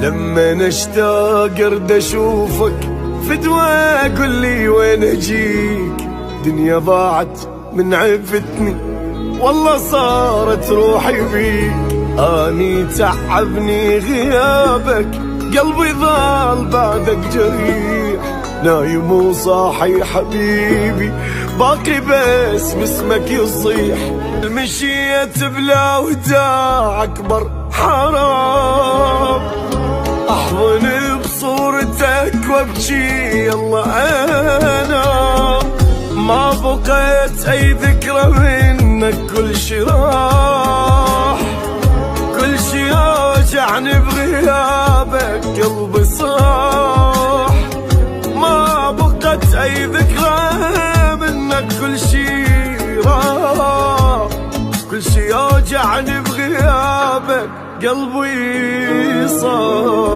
لما نشتاق ارد اشوفك فدوى قل لي وين اجيك. دنيا ضاعت من عفتني والله صارت روحي بيك. اني تعبني غيابك قلبي ضال بعدك جريح. نايم وصاحي حبيبي باقي بس باسمك يصيح. مشيت بلا وداع اكبر حرام احضن بصورتك وابكي يلا انا ما بقيت اي ذكرى منك. كل شي راح كل شي يوجعني بغيابك قلبي صاح. ما بقيت اي ذكرى منك كل شي راح كل شي يوجعني بغيابك قلبي صاح.